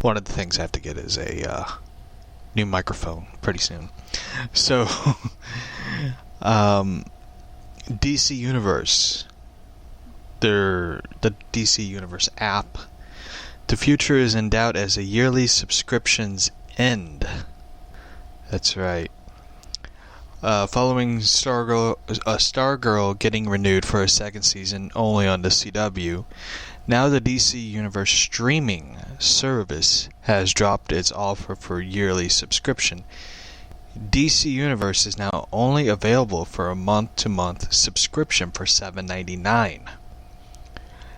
One of the things I have to get is a new microphone pretty soon. So, DC Universe. The DC Universe app. The future is in doubt as the yearly subscriptions end. That's right. Following Stargirl getting renewed for a second season only on the CW, now the DC Universe streaming service has dropped its offer for yearly subscription. DC Universe is now only available for a month-to-month subscription for $7.99.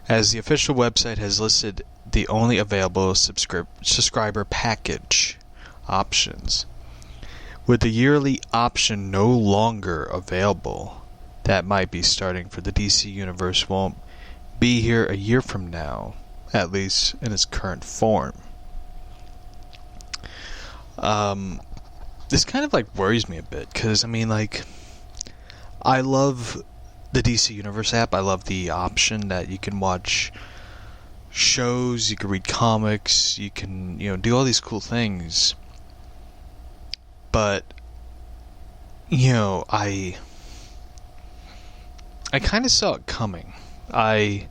As the official website has listed the only available subscriber package options. With the yearly option no longer available, that might be starting for the DC Universe won't be here a year from now, at least in its current form. This kind of like worries me a bit, because I love the DC Universe app. I love the option that you can watch shows, you can read comics, you can, do all these cool things. But, I kind of saw it coming. I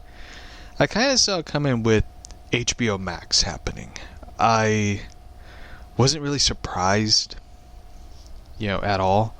kind of saw it coming with HBO Max happening. I wasn't really surprised, at all.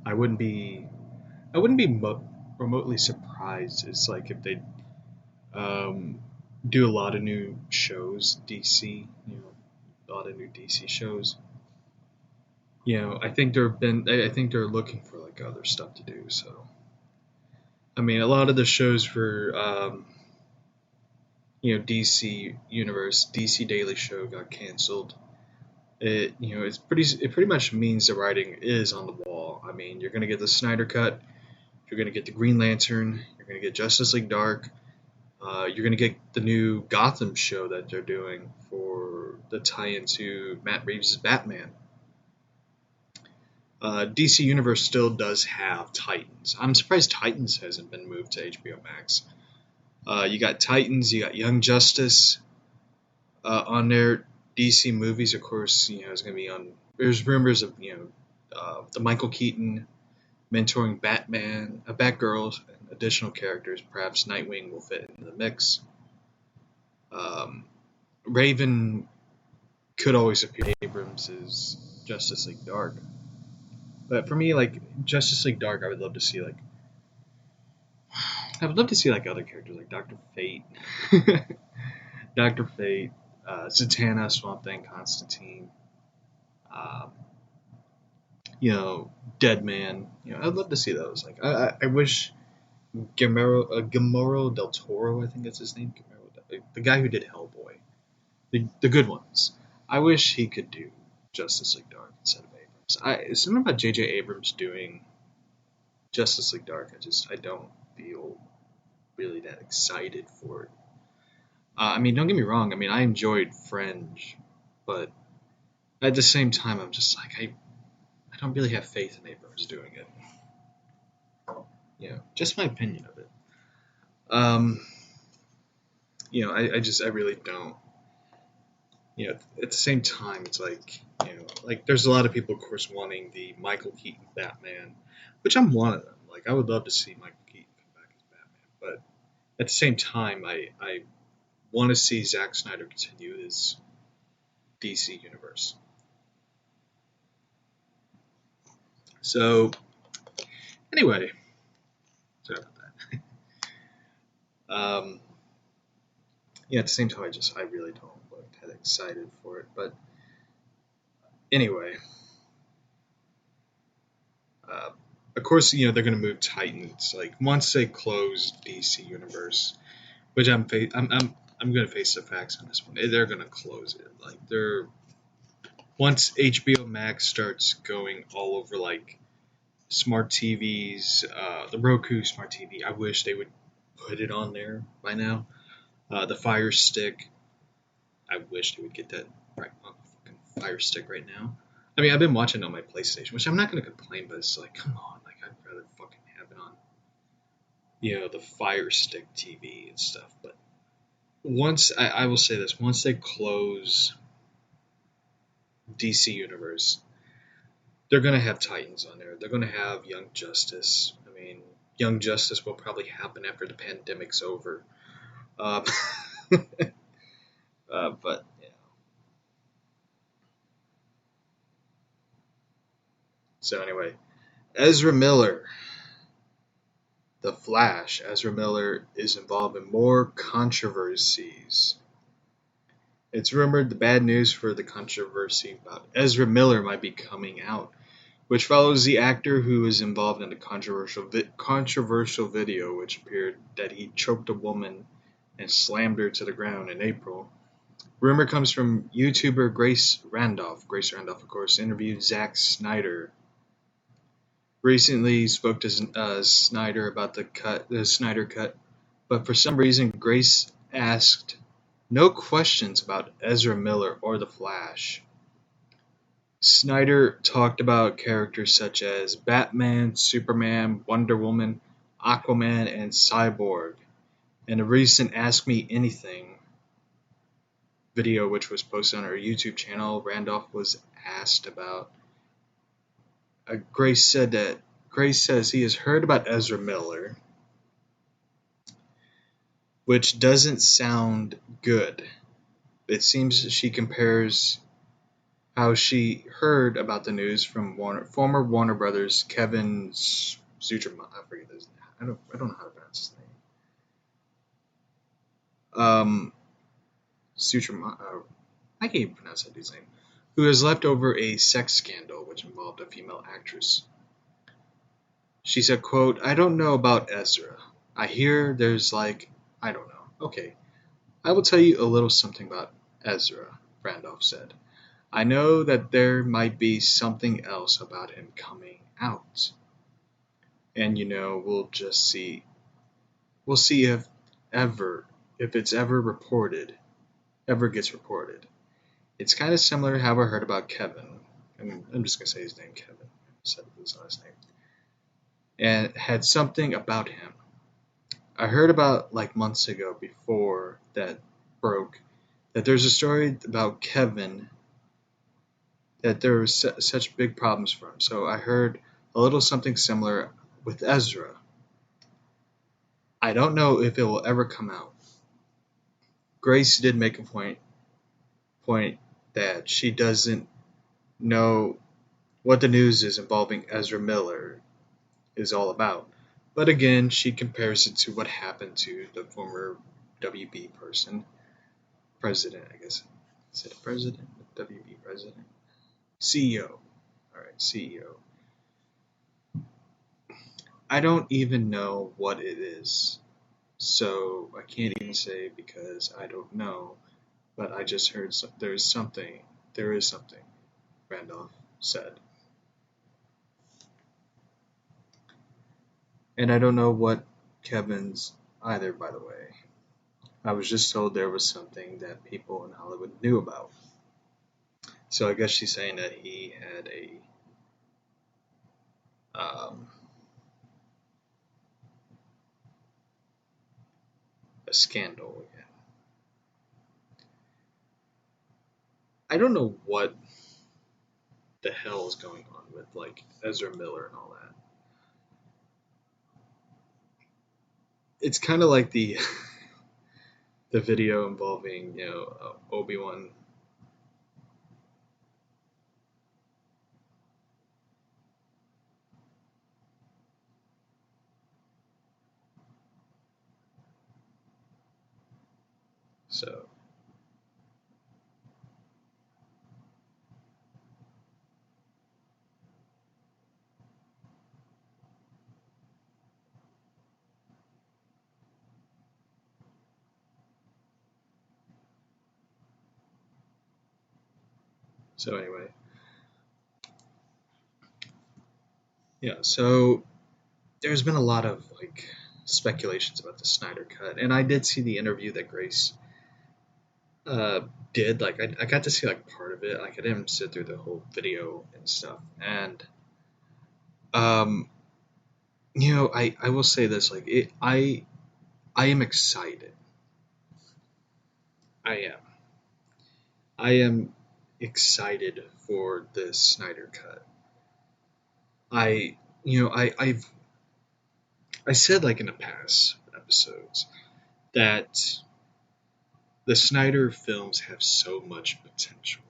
I wouldn't be remotely surprised. It's like if they do a lot of new shows, DC, a lot of new DC shows. I think they're looking for like other stuff to do. So, a lot of the shows for DC Universe, DC Daily Show got canceled. It pretty much means the writing is on the wall. You're gonna get the Snyder Cut, you're gonna get the Green Lantern, you're gonna get Justice League Dark, you're gonna get the new Gotham show that they're doing for the tie-in to Matt Reeves' Batman. DC Universe still does have Titans. I'm surprised Titans hasn't been moved to HBO Max. You got Titans, you got Young Justice on there. DC movies, of course, is going to be on. There's rumors of the Michael Keaton mentoring Batman, Batgirl, and additional characters. Perhaps Nightwing will fit into the mix. Raven could always appear. Abrams' Justice League Dark, but for me, like Justice League Dark, I would love to see I would love to see like other characters like Doctor Fate, Doctor Fate, Zatanna, Swamp Thing, Constantine, um, Dead Man. I'd love to see those. Like I wish Guillermo del Toro, I think that's his name, the guy who did Hellboy, the good ones. I wish he could do Justice League Dark instead of Abrams. It's something about J.J. Abrams doing Justice League Dark. I don't feel really that excited for it. I mean, don't get me wrong. I mean, I enjoyed Fringe, but at the same time, I'm just like I don't really have faith in Abrams doing it. Just my opinion of it. I really don't. At the same time, it's like, like there's a lot of people, of course, wanting the Michael Keaton Batman, which I'm one of them. Like, I would love to see Michael Keaton come back as Batman, but at the same time, I want to see Zack Snyder continue his DC universe. So, anyway, sorry about that. At the same time, I really don't look that excited for it. But anyway, of course, they're going to move Titans. Like, once they close DC Universe, which I'm going to face the facts on this one. They're going to close it. Like, once HBO Max starts going all over like smart TVs, the Roku smart TV, I wish they would put it on there by now. The Fire Stick, I wish they would get that right on the fucking Fire Stick right now. I mean, I've been watching it on my PlayStation, which I'm not going to complain, but it's like, come on, like I'd rather fucking have it on, the Fire Stick TV and stuff. But once, I will say this, once they close DC Universe, they're going to have Titans on there. They're going to have Young Justice. I mean, Young Justice will probably happen after the pandemic's over. But, So anyway, Ezra Miller. The Flash. Ezra Miller is involved in more controversies. It's rumored the bad news for the controversy about Ezra Miller might be coming out, which follows the actor who was involved in a controversial video which appeared that he choked a woman and slammed her to the ground in April. Rumor comes from YouTuber Grace Randolph. Grace Randolph, of course, interviewed Zack Snyder. Recently spoke to Snyder about the Snyder Cut, but for some reason Grace asked no questions about Ezra Miller or The Flash. Snyder talked about characters such as Batman, Superman, Wonder Woman, Aquaman, and Cyborg. In a recent Ask Me Anything video, which was posted on our YouTube channel, Randolph was asked about. Grace says he has heard about Ezra Miller, which doesn't sound good. It seems she compares how she heard about the news from former Warner Brothers Kevin Sucherman. I forget his name. I don't know how to pronounce his name. Sucherman. I can't even pronounce that dude's name. Who has left over a sex scandal which involved a female actress. She said, quote, "I don't know about Ezra. I hear there's I don't know. Okay. I will tell you a little something about Ezra," Randolph said. "I know that there might be something else about him coming out. And we'll just see. We'll see if it's ever gets reported. It's kind of similar to how I heard about Kevin. I'm just going to say his name, Kevin. I said his last name. And had something about him. I heard about months ago before that broke that there's a story about Kevin that there were such big problems for him. So I heard a little something similar with Ezra. I don't know if it will ever come out." Grace did make a point that she doesn't know what the news is involving Ezra Miller is all about. But again, she compares it to what happened to the former WB president, I guess. Is it president? WB president? CEO. Alright, CEO. I don't even know what it is. So I can't even say because I don't know. But I just heard there is something. There is something, Randolph said. And I don't know what Kevin's either, by the way. I was just told there was something that people in Hollywood knew about. So I guess she's saying that he had um, a scandal again. I don't know what the hell is going on with like Ezra Miller and all that. It's kind of like the the video involving Obi-Wan. So anyway, yeah. So there's been a lot of like speculations about the Snyder Cut, and I did see the interview that Grace uh, did. Like I got to see like part of it. Like I didn't sit through the whole video and stuff. And um, I will say this. Like I am excited. I am. I am excited for this Snyder Cut. I I said like in the past episodes that the Snyder films have so much potential.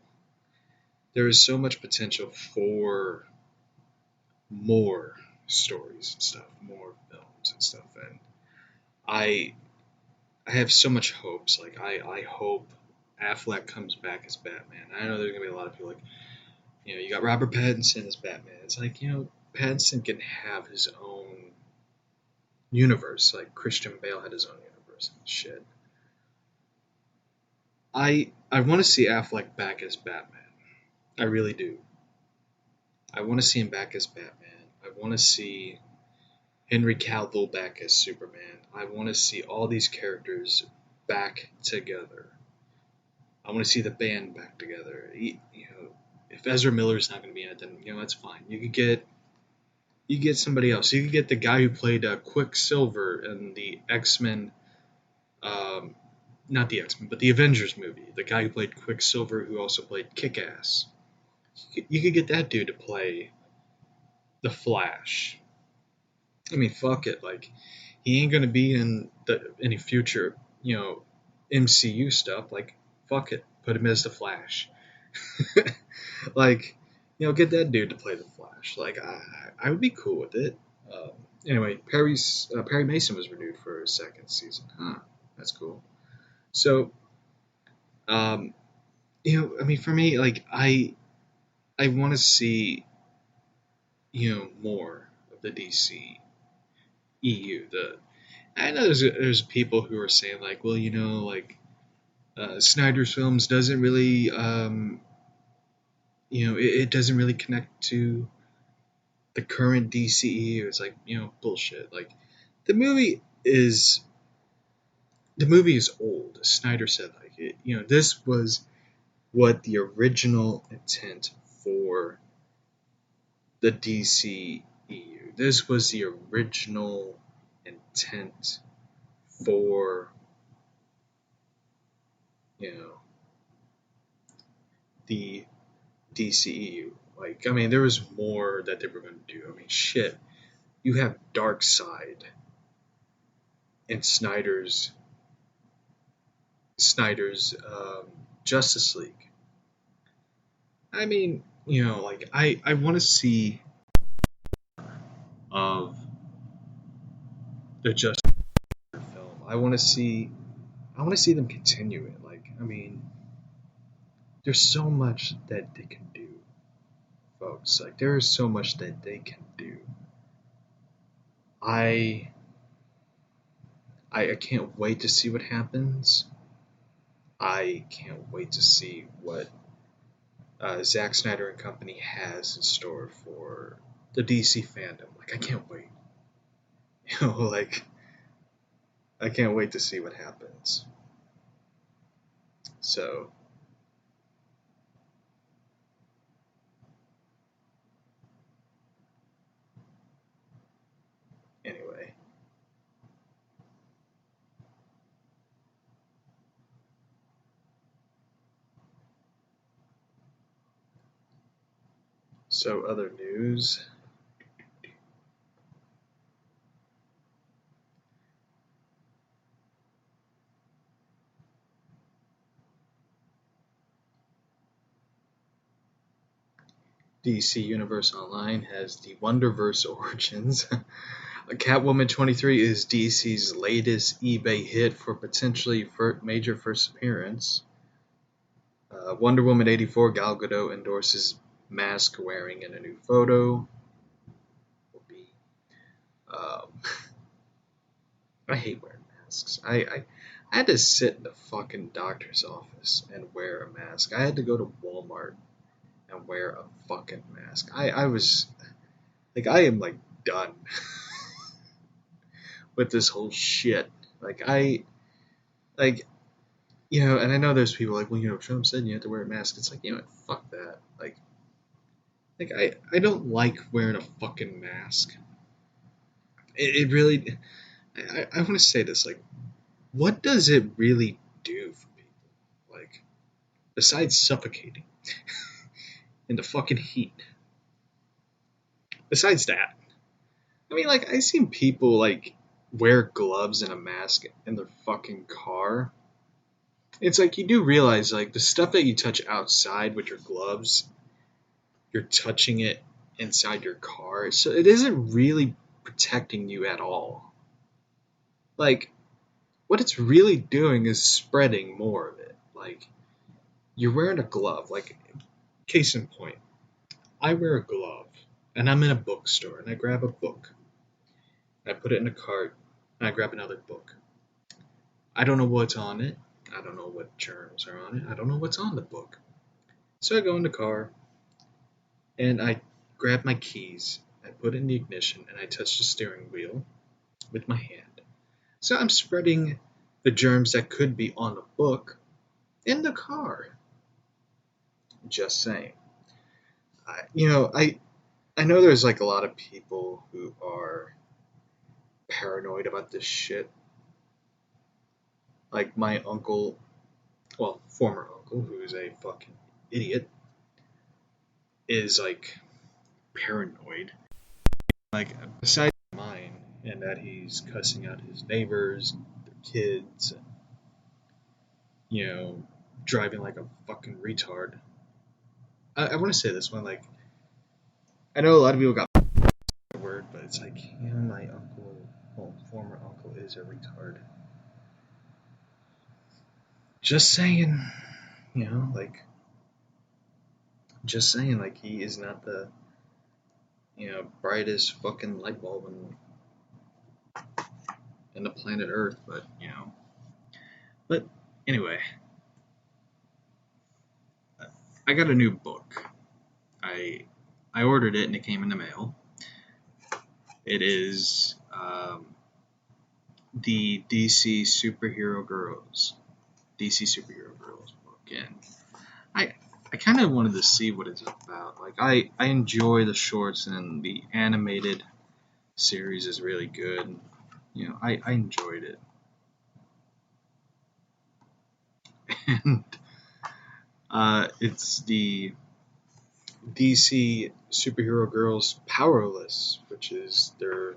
There is so much potential for more stories and stuff, more films and stuff, and I I have so much hopes. Like I hope Affleck comes back as Batman. I know there's gonna be a lot of people like, you got Robert Pattinson as Batman. It's like, Pattinson can have his own universe, like Christian Bale had his own universe and shit. I want to see Affleck back as Batman. I really do. I want to see him back as Batman. I want to see Henry Cavill back as Superman. I want to see all these characters back together. I want to see the band back together. If Ezra Miller's not going to be in it, then that's fine. You get somebody else. You could get the guy who played Quicksilver in the X-Men, not the X-Men, but the Avengers movie. The guy who played Quicksilver, who also played Kick-Ass. You could get that dude to play the Flash. I mean, fuck it. Like, he ain't gonna be in any future, MCU stuff. Like, fuck it. Put him as the Flash. Like, get that dude to play the Flash. Like, I would be cool with it. Anyway, Perry Mason was renewed for a second season. Huh, that's cool. So, um, I mean, for me, like, I want to see, more of the DC EU. I know there's people who are saying like, well, like Snyder's films doesn't really, it doesn't really connect to the current DCEU. It's like, bullshit. Like the movie is the movie is old. Snyder said like this was what the original intent for the DCEU. This was the original intent for the DCEU. Like, I mean, there was more that they were going to do. I mean, shit. You have Darkseid and Snyder's Justice League. I mean, like I want to see of the Justice League film. I want to see them continue it. Like, I mean, there's so much that they can do, folks. Like, there is so much that they can do. I I can't wait to see what happens. I can't wait to see what Zack Snyder and company has in store for the DC fandom. Like, I can't wait. Like, I can't wait to see what happens. So, anyway. So, other news. DC Universe Online has the Wonderverse Origins. Catwoman 23 is DC's latest eBay hit for potentially major first appearance. Wonder Woman 84 Gal Gadot endorses mask wearing in a new photo. Um, I hate wearing masks. I had to sit in the fucking doctor's office and wear a mask. I had to go to Walmart and wear a fucking mask. I was like, I am like done with this whole shit. Like, like, and I know there's people like, well, Trump said you have to wear a mask. It's like, fuck that. Like I don't like wearing a fucking mask. It really, I want to say this, like, what does it really do for people? Like, besides suffocating in the fucking heat. Besides that, I mean, like, I've seen people, like, wear gloves and a mask in their fucking car. It's like, you do realize, like, the stuff that you touch outside with your gloves, you're touching it inside your car. So it isn't really protecting you at all. Like, what it's really doing is spreading more of it. Like, you're wearing a glove. Like, case in point, I wear a glove, and I'm in a bookstore, and I grab a book. I put it in a cart, and I grab another book. I don't know what's on it. I don't know what germs are on it. I don't know what's on the book. So I go in the car, and I grab my keys. I put in the ignition, and I touch the steering wheel with my hand. So I'm spreading the germs that could be on the book in the car. Just saying. I know there's like a lot of people who are paranoid about this shit. Like my uncle, well, former uncle, who's a fucking idiot, is like paranoid. Like, besides mine, and that he's cussing out his neighbors, their kids, driving like a fucking retard. I want to say this one, like, I know a lot of people got the word, but it's like, my uncle, well, former uncle is a retard. Just saying, like, he is not the, brightest fucking light bulb in the planet Earth, but, But, anyway, I got a new book. I ordered it and it came in the mail. It is the DC Superhero Girls book, and I kind of wanted to see what it's about. Like, I enjoy the shorts, and the animated series is really good. I enjoyed it. And it's the DC Superhero Girls Powerless, which is the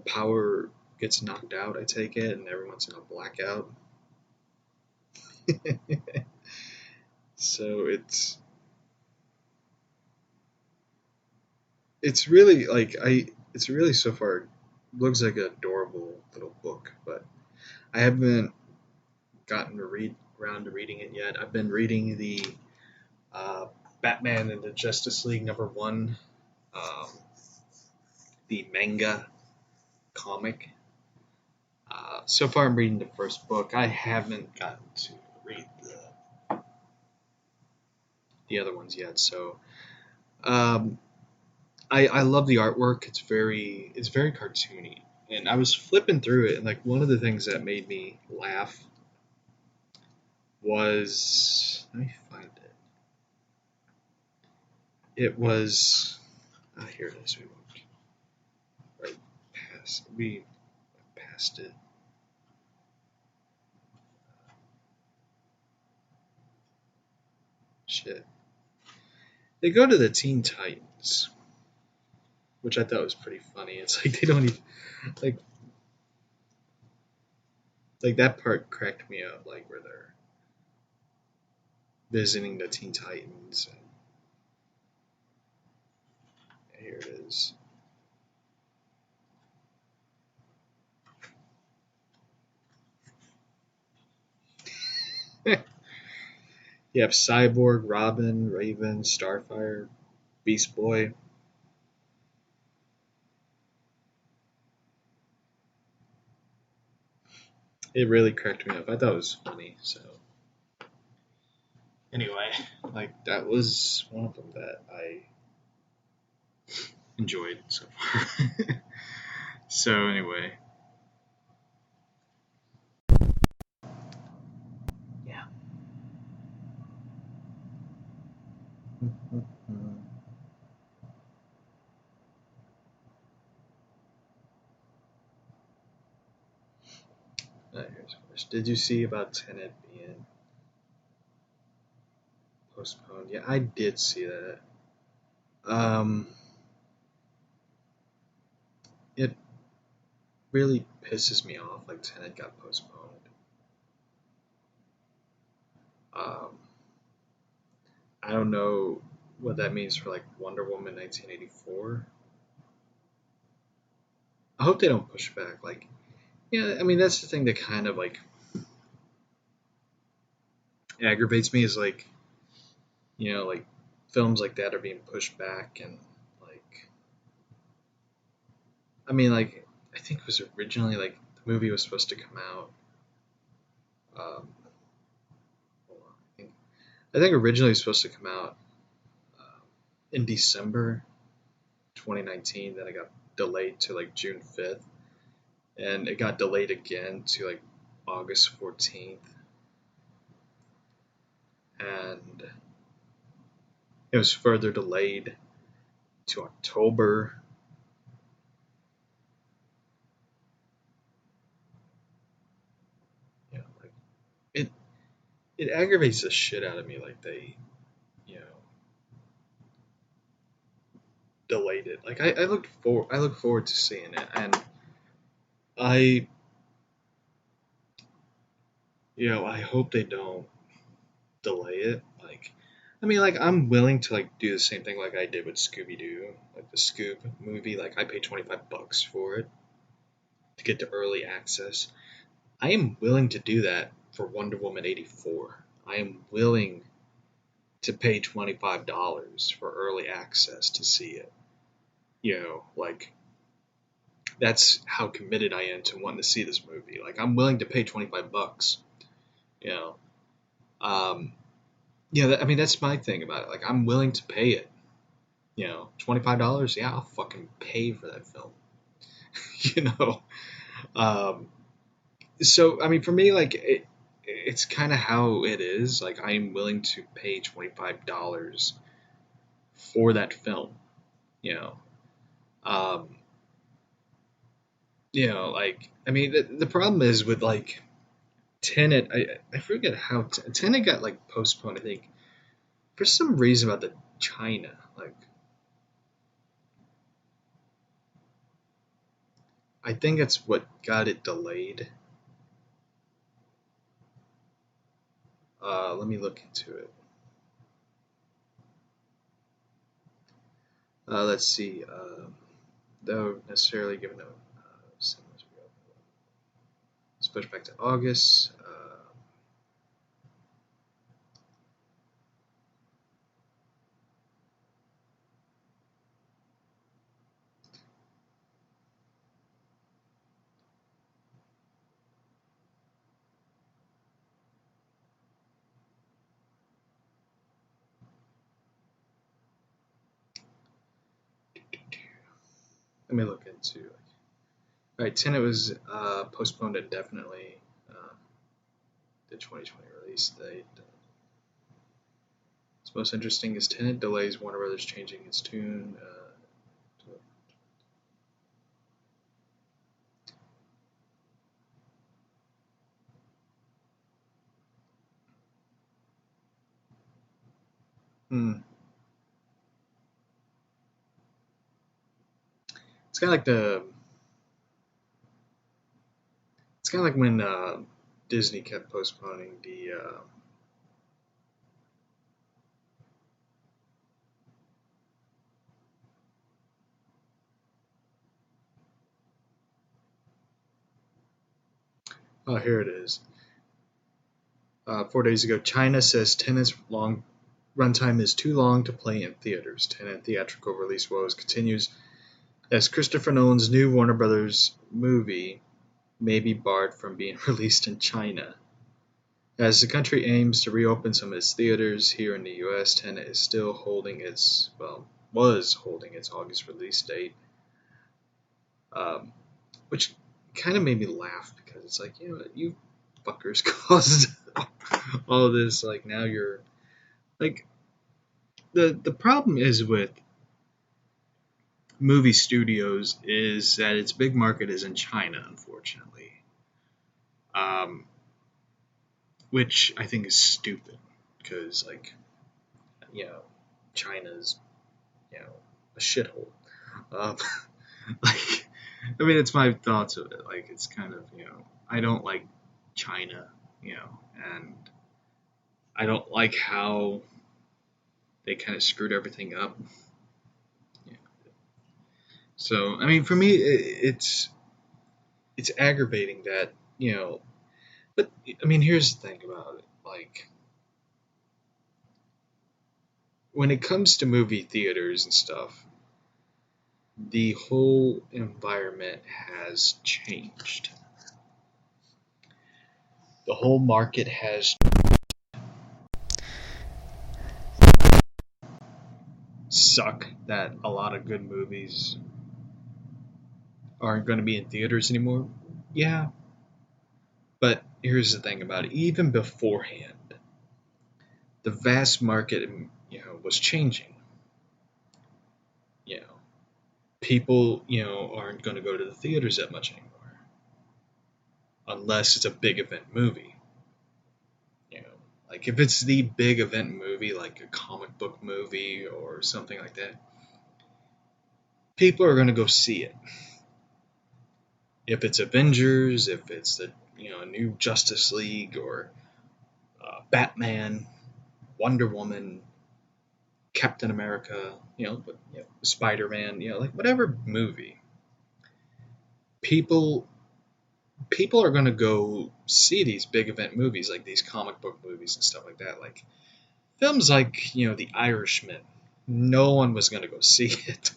power gets knocked out, I take it, and everyone's in a blackout. So it's really, like, it's really so far looks like an adorable little book, but I haven't gotten to read around to reading it yet. I've been reading the uh, Batman and the Justice League #1, um, the manga comic. So far, I'm reading the first book. I haven't gotten to read the other ones yet. So um, I love the artwork. It's very cartoony, and I was flipping through it, and like one of the things that made me laugh was, let me find it. It was, here it is. We went right past. We passed it. Shit. They go to the Teen Titans, which I thought was pretty funny. It's like they don't even like that part cracked me up, like where they're visiting the Teen Titans. And here it is. You have Cyborg, Robin, Raven, Starfire, Beast Boy. It really cracked me up. I thought it was funny. So anyway, like that was one of them that I enjoyed so far. So anyway, yeah. Here's a question. Did you see about Tenet being postponed? Yeah, I did see that. Um, it really pisses me off. Like Tenet got postponed. Um, I don't know what that means for like Wonder Woman 1984. I hope they don't push back. Like, yeah, I mean that's the thing that kind of like aggravates me is like, like films like that are being pushed back, and like, I mean, like, I think it was originally like the movie was supposed to come out. Um, hold on, I think originally it was supposed to come out in December 2019. Then it got delayed to like June 5th, and it got delayed again to like August 14th, and it was further delayed to October. Like it, it aggravates the shit out of me. Like they, you know, delayed it. Like I look forward to seeing it, and I, I hope they don't delay it. Like, I mean, like I'm willing to like do the same thing like I did with Scooby Doo, like the Scoob movie. Like I paid $25 for it to get to early access. I am willing to do that for Wonder Woman 84. I am willing to pay $25 for early access to see it. Like that's how committed I am to wanting to see this movie. Like I'm willing to pay $25. You know, um, I mean that's my thing about it. Like I'm willing to pay it. $25. Yeah, I'll fucking pay for that film. you know. Um, so I mean, for me, like it's kind of how it is. Like I am willing to pay $25 for that film. You know. Um, like I mean, the problem is with like Tenet. I forget how Tenet got like postponed. I think for some reason about the China. Like I think that's what got it delayed. Let me look into it. Let's see. Though necessarily given a pushed back to August. Let me look into. All right, Tenet was postponed indefinitely. The 2020 release date. What's most interesting is Tenet delays Warner Brothers changing its tune. It's kind of like It's kind of like when Disney kept postponing the. Oh, here it is. 4 days ago, China says Tenet's long runtime is too long to play in theaters. Tenet theatrical release woes continues as Christopher Nolan's new Warner Brothers movie may be barred from being released in China. As the country aims to reopen some of its theaters here in the U.S., Tenet is still was holding its August release date, which kind of made me laugh because it's like, you fuckers caused all of this. Like, now you're like, the problem is with movie studios is that its big market is in China, unfortunately, which I think is stupid because, like, China's, a shithole. Um, like, I mean, it's my thoughts of it. Like, it's kind of, I don't like China, and I don't like how they kind of screwed everything up. So, I mean, for me, it's aggravating that, but I mean, here's the thing about it. Like, when it comes to movie theaters and stuff, the whole environment has changed. The whole market has suck that a lot of good movies aren't going to be in theaters anymore. Yeah, but here's the thing about it. Even beforehand, the vast market, was changing. You know, people, aren't going to go to the theaters that much anymore, unless it's a big event movie. Like if it's the big event movie, like a comic book movie or something like that, people are going to go see it. If it's Avengers, if it's the new Justice League or Batman, Wonder Woman, Captain America, Spider-Man, like whatever movie, people are going to go see these big event movies, like these comic book movies and stuff like that. Like films like, The Irishman, no one was going to go see it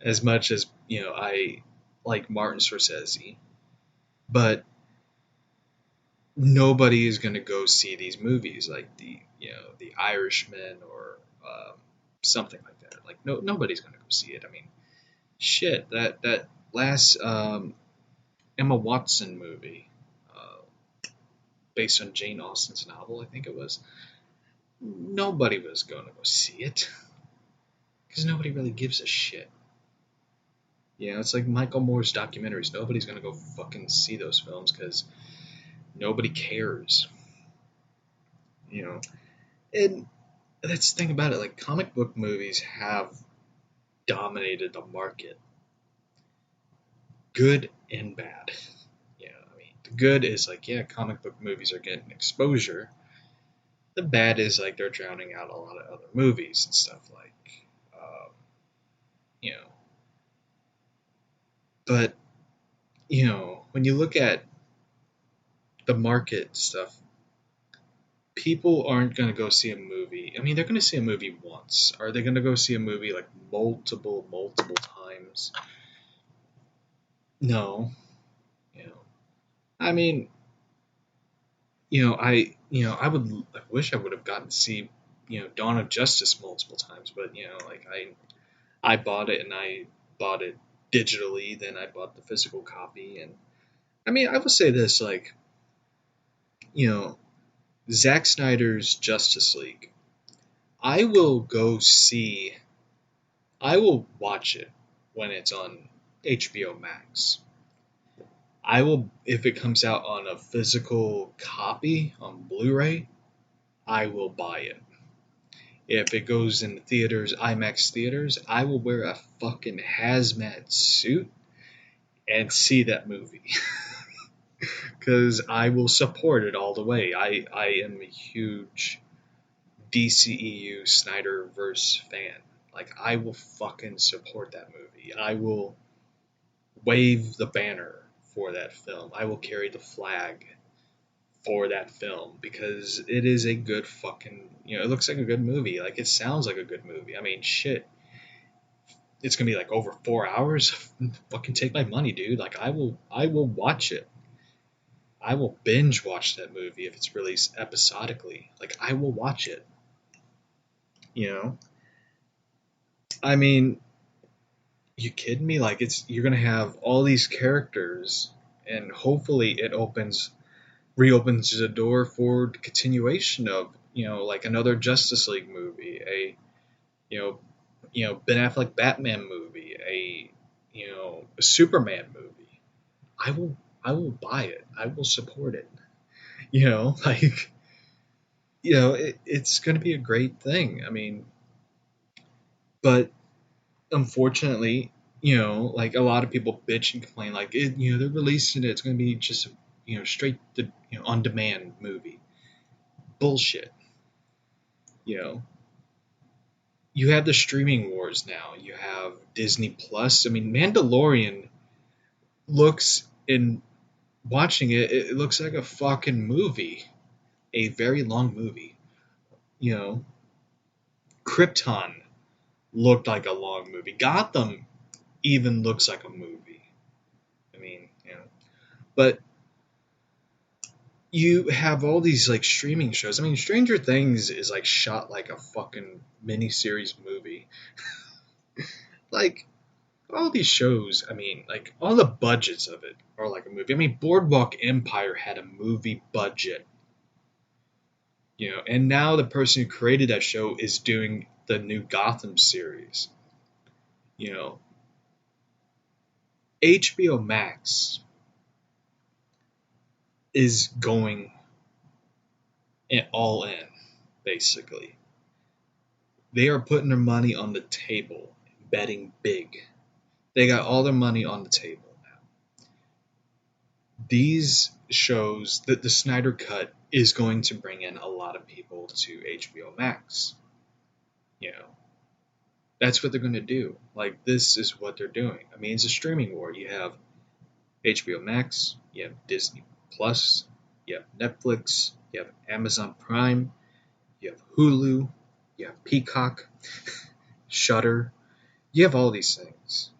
as much as, I like Martin Scorsese, but nobody is going to go see these movies like the Irishman or something like that. Like nobody's going to go see it. I mean, shit, that last Emma Watson movie, based on Jane Austen's novel, I think it was. Nobody was going to go see it because nobody really gives a shit. It's like Michael Moore's documentaries. Nobody's going to go fucking see those films because nobody cares. And that's the thing about it. Like, comic book movies have dominated the market, good and bad. I mean, the good is like, comic book movies are getting exposure. The bad is like they're drowning out a lot of other movies and stuff like, you know. But when you look at the market stuff. People aren't going to go see a movie. I mean, they're going to see a movie once. Are they going to go see a movie like multiple times? No. You know, I mean, I wish I would have gotten to see, Dawn of Justice multiple times, but like I bought it and I bought it digitally, then I bought the physical copy, and I mean, I will say this, like, you know, Zack Snyder's Justice League. I will go see. I will watch it when it's on HBO Max. I will, if it comes out on a physical copy on Blu-ray, I will buy it. If it goes in the theaters, IMAX theaters, I will wear a fucking hazmat suit and see that movie. Because I will support it all the way. I am a huge DCEU Snyderverse fan. Like, I will fucking support that movie. I will wave the banner for that film. I will carry the flag for that film because it is a good fucking, it looks like a good movie. Like, it sounds like a good movie. I mean, shit. It's gonna be like over 4 hours. Fucking take my money, dude. Like, I will watch it. I will binge watch that movie if it's released episodically. Like, I will watch it. You know? I mean, you kidding me? Like, you're gonna have all these characters, and hopefully it reopens the door for the continuation of, like another Justice League movie, you know, Ben Affleck Batman movie, a Superman movie. I will buy it. I will support it. Like, it's going to be a great thing. I mean, but unfortunately, like a lot of people bitch and complain, like they're releasing it. It's going to be just straight to on demand movie. Bullshit. You know, you have the streaming wars now. You have Disney Plus. I mean, Mandalorian looks in watching it. It looks like a fucking movie, a very long movie. You know, Krypton looked like a long movie. Gotham even looks like a movie. I mean, but you have all these like streaming shows. I mean, Stranger Things is like shot like a fucking miniseries movie. Like, all these shows, I mean, like all the budgets of it are like a movie. I mean, Boardwalk Empire had a movie budget. And now the person who created that show is doing the new Gotham series. HBO Max is going all in, basically. They are putting their money on the table, betting big. They got all their money on the table now. These shows, the Snyder Cut is going to bring in a lot of people to HBO Max. That's what they're going to do. Like, this is what they're doing. I mean, it's a streaming war. You have HBO Max, you have Disney Plus, you have Netflix, you have Amazon Prime, you have Hulu, you have Peacock, Shudder. You have all these things.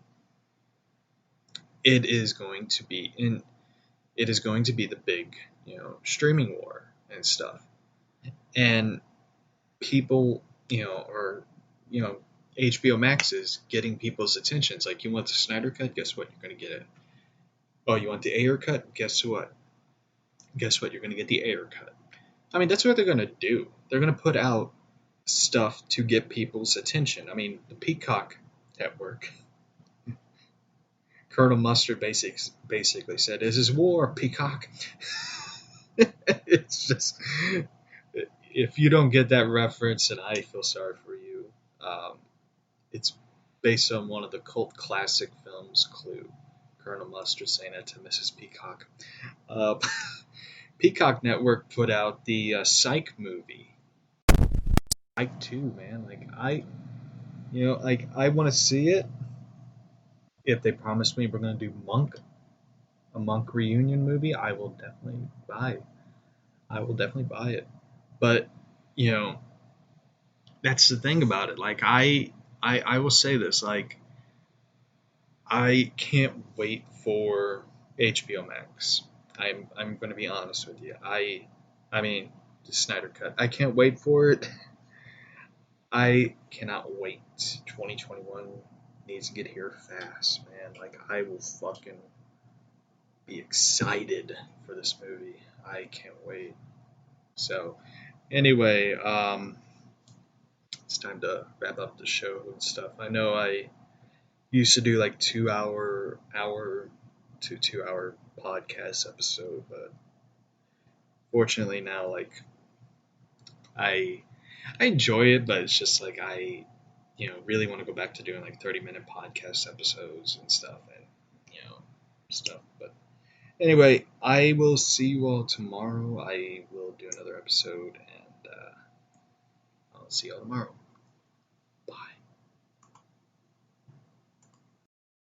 It is going to be the big, streaming war and stuff. And people, are, HBO Max is getting people's attention. It's like, you want the Snyder Cut? Guess what? You're going to get it. Oh, you want the Ayer Cut? Guess what? Guess what? You're going to get the Ayer Cut. I mean, that's what they're going to do. They're going to put out stuff to get people's attention. I mean, the Peacock Network. Colonel Mustard basically said, "This is war, Peacock." It's just, if you don't get that reference, and I feel sorry for you. It's based on one of the cult classic films, Clue. Colonel Mustard saying that to Mrs. Peacock. Peacock Network put out the Psych movie. Psych 2, man. Like, I want to see it. If they promise me we're going to do Monk, a Monk reunion movie, I will definitely buy it. I will definitely buy it. But you know, that's the thing about it. Like I will say this. Like I can't wait for HBO Max. I'm going to be honest with you. I mean the Snyder Cut. I can't wait for it. I cannot wait. 2021 needs to get here fast, man. Like I will fucking be excited for this movie. I can't wait. So anyway, it's time to wrap up the show and stuff. I know I used to do like 2 hour to 2 hour podcast episode, but fortunately now like I I enjoy it, but it's just like I really want to go back to doing like 30-minute podcast episodes and stuff and stuff. But anyway, I will see you all tomorrow. I will do another episode and I'll see you all tomorrow.